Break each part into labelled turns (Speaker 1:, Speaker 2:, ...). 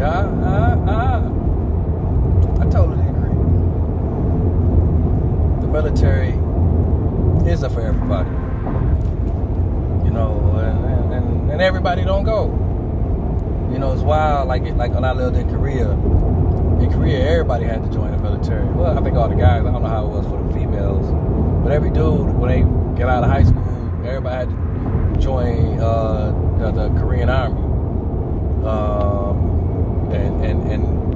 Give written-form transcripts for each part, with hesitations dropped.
Speaker 1: I totally agree. The military isn't for everybody. You know, and everybody don't go. You know, it's wild. Like when I lived in Korea. In Korea, everybody had to join the military. Well, I think all the guys. I don't know how it was for the females, but every dude, when they get out of high school, everybody had to join the Korean Army.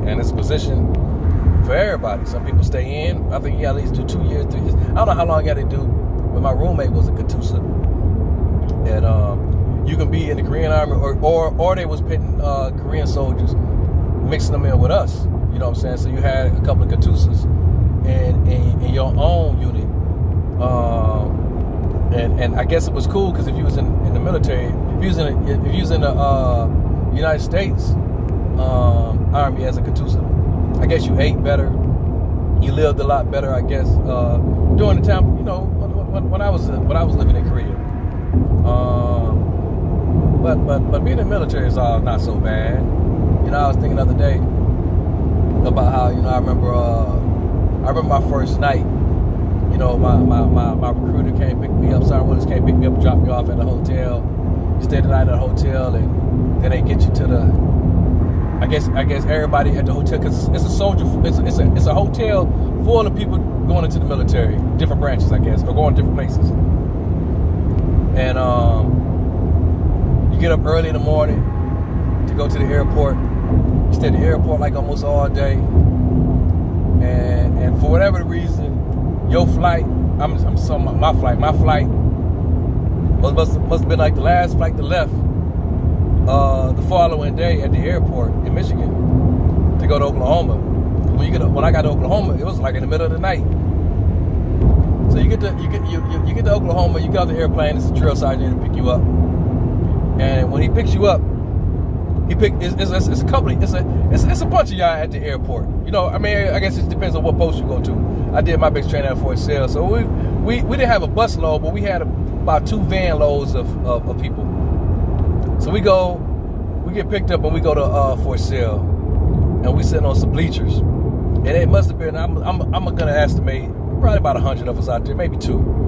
Speaker 1: And it's a position for everybody. Some people stay in. I think you got at least do 2 years, 3 years. I don't know how long you got to do. But my roommate was a Katusa, and you can be in the Korean Army, or they was pitting Korean soldiers, mixing them in with us. You know what I'm saying? So you had a couple of Katusas in your own unit. And I guess it was cool because if you was in the military, if you was in the United States Army as a Katusa, I guess you ate better, you lived a lot better. I guess during the time, you know, when I was living in Korea. But being in the military is not so bad. You know, I was thinking the other day about how, you know, I remember my first night. You know, my recruiter came pick me up. Sergeant Willis came pick me up, drop me off at the hotel. You stay the night at the hotel, and then they get you to the. I guess everybody at the hotel, because it's a soldier. It's a hotel full of people going into the military, different branches, I guess, or going different places. And you get up early in the morning to go to the airport. You stay at the airport like almost all day, and for whatever the reason. Your flight, my flight must have been like the last flight that left the following day at the airport in Michigan to go to Oklahoma. When I got to Oklahoma, it was like in the middle of the night. So you get to Oklahoma, you get off the airplane, it's a drill sergeant to pick you up. And when he picks you up, it's a bunch of y'all at the airport. You know, I mean, I guess it depends on what post you go to. I did my base training at Fort Sill, so we didn't have a bus load, but we had about 2 van loads of people. So we get picked up and we go to Fort Sill, and we sitting on some bleachers, and it must have been I'm gonna estimate probably about 100 of us out there, maybe 2.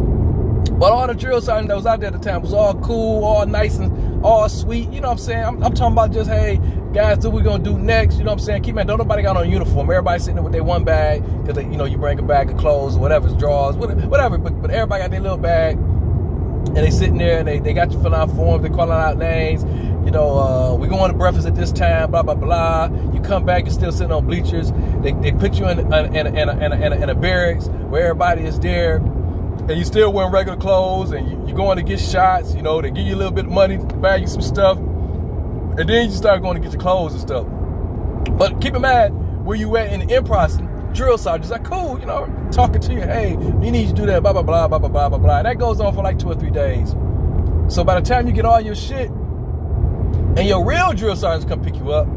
Speaker 1: But all the drill sergeants that was out there at the time was all cool, all nice and all sweet. You know what I'm saying? I'm talking about just, hey, guys, what we gonna do next? You know what I'm saying? Keep man, don't nobody got on a uniform. Everybody's sitting there with their one bag, because you know, you bring a bag of clothes or whatever, drawers, whatever. But everybody got their little bag, and they sitting there and they got you filling out forms, they calling out names. You know, we going to breakfast at this time, blah blah blah. You come back, you're still sitting on bleachers. They put you in a barracks where everybody is there. And you still wearing regular clothes, and you're going to get shots. You know, they give you a little bit of money to buy you some stuff, and then you start going to get your clothes and stuff. But keep in mind, where you at in the in-process, drill sergeants are cool, you know, talking to you, hey, you need to do that, blah, blah, blah, blah, blah, blah, blah, blah. And that goes on for like 2 or 3 days. So by the time you get all your shit, and your real drill sergeants come pick you up,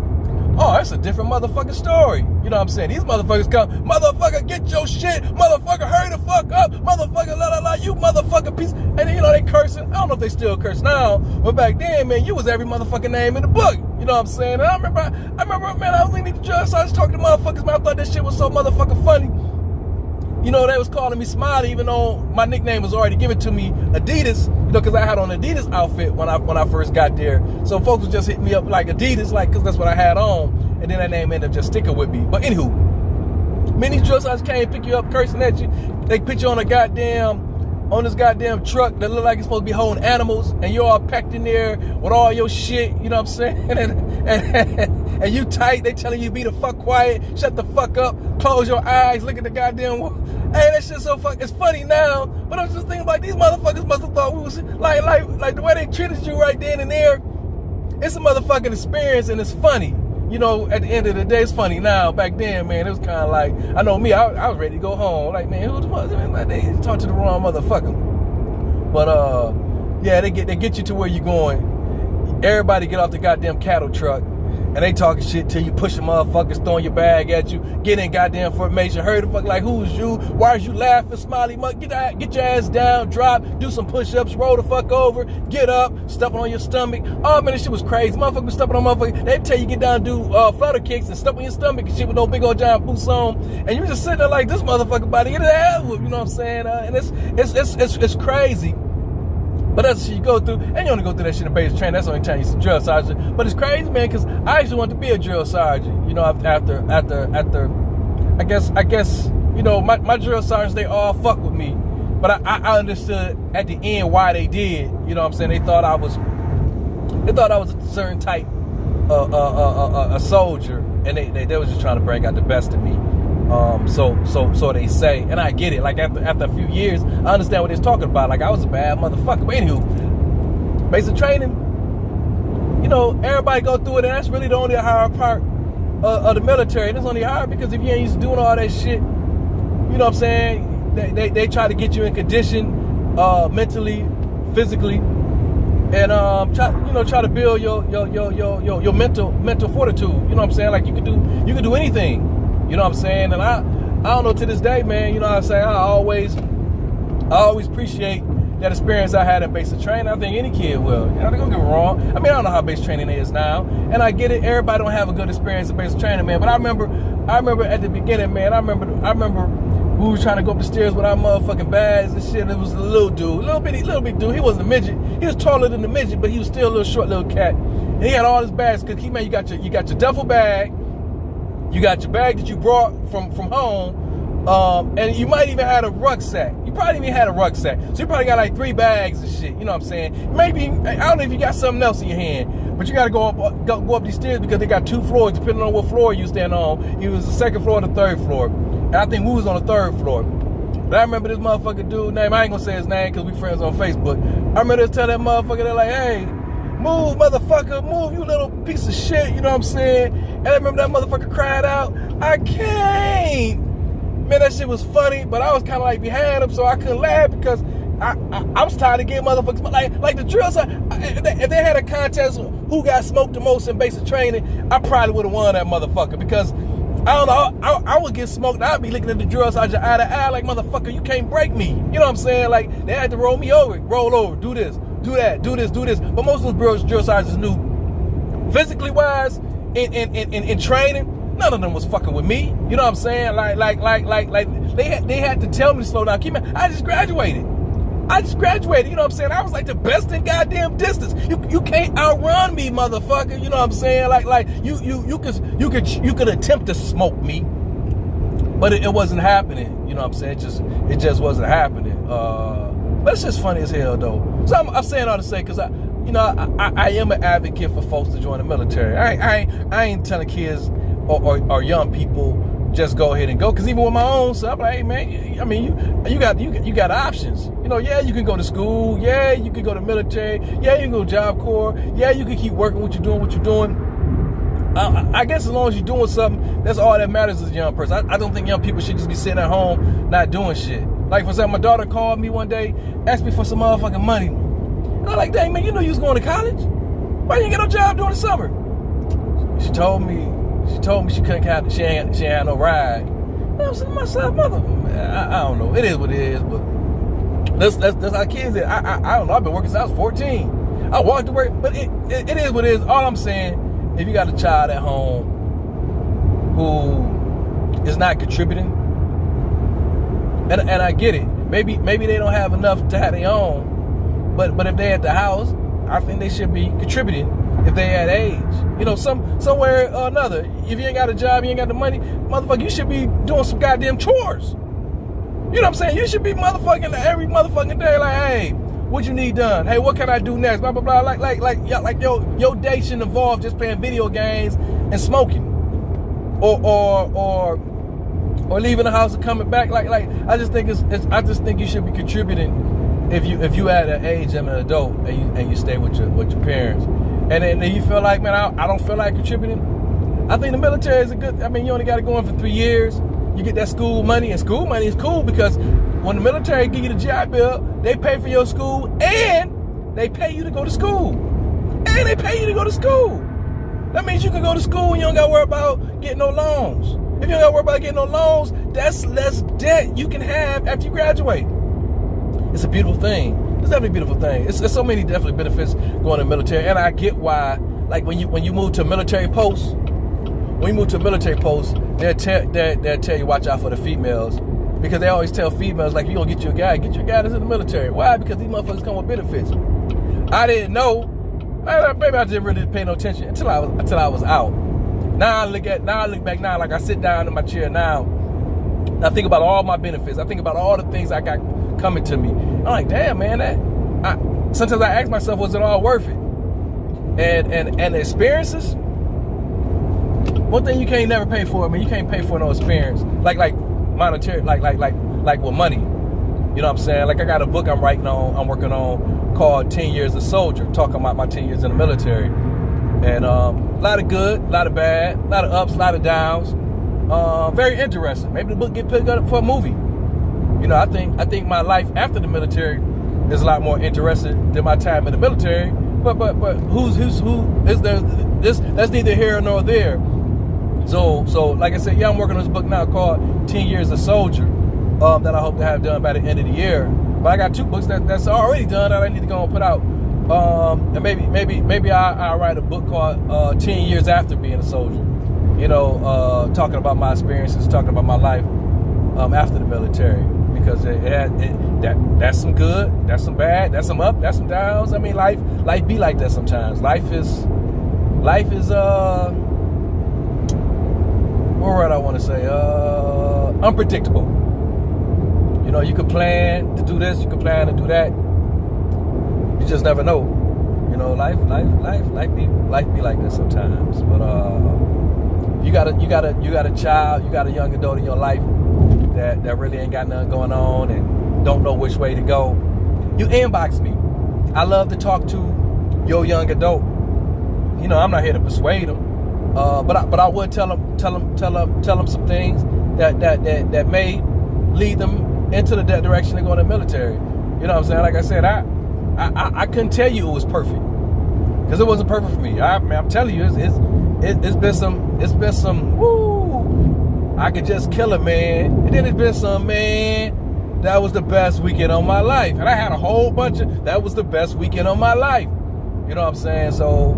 Speaker 1: oh, that's a different motherfucking story. You know what I'm saying? These motherfuckers come, motherfucker, get your shit. Motherfucker, hurry the fuck up. Motherfucker, la la la, you motherfucking piece. And then, you know, they cursing. I don't know if they still curse now, but back then, man, you was every motherfucking name in the book. You know what I'm saying? And I remember, man, I was leaving the drill sergeants talking to motherfuckers, man. I thought this shit was so motherfucking funny. You know, they was calling me Smiley, even though my nickname was already given to me, Adidas. You know, because I had on an Adidas outfit when I first got there. So folks would just hit me up like Adidas, like, because that's what I had on. And then that name ended up just sticking with me. But anywho, many drill sergeants came pick you up, cursing at you. They put you on this goddamn truck that look like it's supposed to be holding animals, and you're all packed in there with all your shit, you know what I'm saying? And you tight, they telling you be the fuck quiet, shut the fuck up, close your eyes, look at the goddamn wall. Hey, that shit so fuck, it's funny now, but I'm just thinking like these motherfuckers must have thought we was like the way they treated you right then and there. It's a motherfucking experience, and it's funny. You know, at the end of the day, it's funny now. Back then, man, it was kind of like, I know me, I was ready to go home. Like, man, who the fuck? Like, they talked to the wrong motherfucker. But yeah, they get you to where you're going. Everybody get off the goddamn cattle truck, and they talking shit till you, pushing motherfuckers, throwing your bag at you, getting goddamn formation, hurry the fuck like, who's you? Why is you laughing, smiley mug? Get your ass down, drop, do some push-ups, roll the fuck over, get up, stepping on your stomach. Oh man, this shit was crazy. Motherfuckers stepping on motherfuckers. They tell you get down and do flutter kicks and step on your stomach and shit with no big old giant boots on, and you just sitting there like, this motherfucker about to get his ass whooped, you know what I'm saying? And it's crazy. But that's what you go through, and you only go through that shit in basic training. That's the only time you're a drill sergeant. But it's crazy, man, because I actually wanted to be a drill sergeant. You know, after, I guess, you know, my drill sergeants, they all fuck with me. But I understood at the end why they did. You know what I'm saying? They thought I was a certain type, a soldier, and they was just trying to bring out the best in me. So they say, and I get it. Like after a few years, I understand what they're talking about. Like I was a bad motherfucker. But anywho, basic training, you know, everybody go through it, and that's really the only hard part of the military. And it's only hard because if you ain't used to doing all that shit, you know what I'm saying? They try to get you in condition, mentally, physically, and try to build your mental fortitude. You know what I'm saying? Like you can do anything. You know what I'm saying? And I don't know, to this day, man, you know what I'm saying? I always appreciate that experience I had in basic training. I think any kid will. You know, don't get me wrong. I mean, I don't know how basic training is now. And I get it. Everybody don't have a good experience in basic training, man. But I remember at the beginning, man, I remember we were trying to go up the stairs with our motherfucking bags and shit. And it was a little dude, little bitty dude. He wasn't a midget. He was taller than the midget, but he was still a little short little cat. And he had all his bags, because you got your duffel bag. You got your bag that you brought from home, and you might even had a rucksack. You probably even had a rucksack. So you probably got like 3 bags and shit, you know what I'm saying? Maybe, I don't know if you got something else in your hand, but you gotta go up these stairs because they got 2 floors, depending on what floor you stand on. It was the 2nd floor and the 3rd floor. And I think we was on the 3rd floor. But I remember this motherfucking dude name, I ain't gonna say his name because we friends on Facebook. I remember tell that motherfucker, they're like, hey, move, motherfucker, move, you little piece of shit, you know what I'm saying? And I remember that motherfucker cried out, I can't. Man, that shit was funny, but I was kind of like behind him, so I couldn't laugh because I was tired of getting motherfuckers, like the drill sergeant. If they had a contest who got smoked the most in basic training, I probably would have won that motherfucker because, I don't know, I would get smoked. I'd be looking at the drill sergeant eye to eye like, motherfucker, you can't break me. You know what I'm saying? Like, they had to roll me over, roll over, do this. Do that, do this, do this. But most of those drill sergeants knew, physically wise, in training, none of them was fucking with me. You know what I'm saying? Like they had to tell me to slow down. Keep in, I just graduated. You know what I'm saying? I was like the best in goddamn distance. You can't outrun me, motherfucker. You know what I'm saying? Like you could attempt to smoke me, but it wasn't happening. You know what I'm saying? It just wasn't happening. But it's just funny as hell, though. So I'm saying all to say, because I am an advocate for folks to join the military. I ain't telling kids or young people just go ahead and go. Because even with my own son, I'm like, hey man, I mean you got options. You know, yeah, you can go to school. Yeah, you can go to military. Yeah, you can go to Job Corps. Yeah, you can keep working what you're doing. I guess as long as you're doing something, that's all that matters as a young person. I don't think young people should just be sitting at home not doing shit. Like, for example, my daughter called me one day, asked me for some motherfucking money. And I'm like, dang, man, you know you was going to college? Why you ain't get no job during the summer? She told me she couldn't have, she ain't had no ride. And I was saying to myself, mother, I don't know. It is what it is, but that's how kids is. I don't know. I've been working since I was 14. I walked to work, but it is what it is. All I'm saying, if you got a child at home who is not contributing, and I get it. Maybe they don't have enough to have their own, but if they at the house, I think they should be contributing if they at age. You know, somewhere or another. If you ain't got a job, you ain't got the money, motherfucker, you should be doing some goddamn chores. You know what I'm saying? You should be motherfucking every motherfucking day like, hey, what you need done? Hey, what can I do next? Blah blah blah. Like your day shouldn't involve just playing video games and smoking, or leaving the house and coming back. Like I just think you should be contributing if you at an age and an adult and you stay with your parents. And then you feel like, man, I don't feel like contributing. I think the military is a good. I mean, you only got to go in for 3 years. You get that school money, and school money is cool because when the military give you the GI Bill, they pay for your school and they pay you to go to school. That means you can go to school and you don't got to worry about getting no loans. If you don't got to worry about getting no loans, that's less debt you can have after you graduate. It's a beautiful thing. It's definitely a beautiful thing. It's so many definitely benefits going to the military, and I get why. Like when you move to a military post, they'll tell you watch out for the females, because they always tell females, like, you gonna get you a guy that's in the military. Why? Because these motherfuckers come with benefits. I didn't know. Maybe I didn't really pay no attention until I was out. Now I look back now, like I sit down in my chair now. I think about all my benefits. I think about all the things I got coming to me. I'm like, damn, man, sometimes I ask myself, was it all worth it? And the experiences, one thing you can't never pay for. I mean, you can't pay for no experience. Like monetary, like with money. You know what I'm saying? Like I got a book I'm working on called 10 Years a Soldier, talking about my 10 years in the military. And a lot of good, a lot of bad, a lot of ups, a lot of downs. Very interesting. Maybe the book get picked up for a movie. You know, I think my life after the military is a lot more interesting than my time in the military. But who is there? That's neither here nor there. So like I said, yeah, I'm working on this book now called 10 Years a Soldier, that I hope to have done by the end of the year. But I got 2 books that's already done that I need to go and put out. And maybe I'll write a book called 10 Years After Being a Soldier. You know, talking about my experiences, talking about my life after the military, because that's some good, that's some bad, that's some up, that's some downs. I mean, life be like that sometimes. Life is what word I want to say? Unpredictable. You know, you could plan to do this, you could plan to do that. You just never know. You know, life be like that sometimes. But you got a child, you got a young adult in your life that really ain't got nothing going on and don't know which way to go. You inbox me. I love to talk to your young adult. You know, I'm not here to persuade them, but I would tell them some things that may lead them into the direction they're going to the military. You know what I'm saying? Like I said, I couldn't tell you it was perfect, because it wasn't perfect for me. I'm telling you, it's been some woo. I could just kill a man, and then it's been some, man, that was the best weekend of my life, and I had a whole bunch of that was the best weekend of my life. You know what I'm saying? So,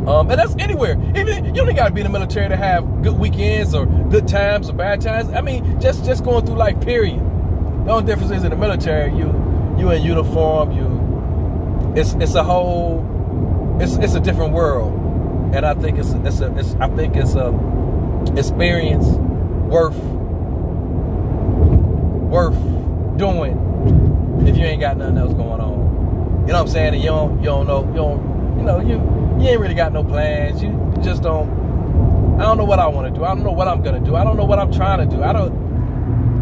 Speaker 1: and that's anywhere. Even you don't gotta be in the military to have good weekends or good times or bad times. I mean, just going through life, period. The only difference is in the military, you in uniform, it's a whole, it's a different world, and I think it's a experience worth doing if you ain't got nothing else going on. You know what I'm saying? And you ain't really got no plans. You just don't. I don't know what I want to do. I don't know what I'm gonna do. I don't know what I'm trying to do.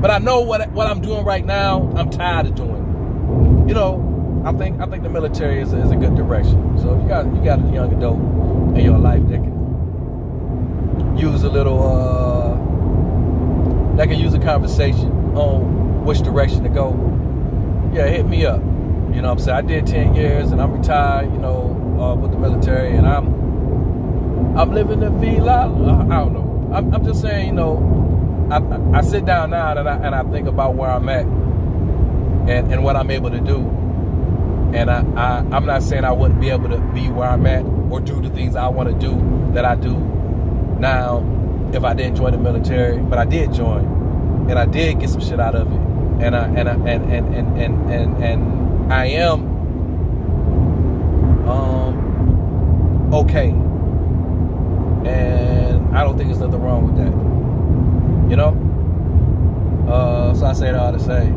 Speaker 1: But I know what I'm doing right now. I'm tired of doing. You know, I think the military is a good direction. So if you got a young adult in your life that can use a little, that can use a conversation on which direction to go, yeah, hit me up. You know what I'm saying? I did 10 years and I'm retired, you know, with the military, and I'm living the villa. I don't know. I'm just saying, you know, I sit down now and I think about where I'm at and what I'm able to do. And I'm not saying I wouldn't be able to be where I'm at or do the things I want to do that I do now if I didn't join the military, but I did join, and I did get some shit out of it, and I am okay, and I don't think there's nothing wrong with that, you know. So I say it all to say,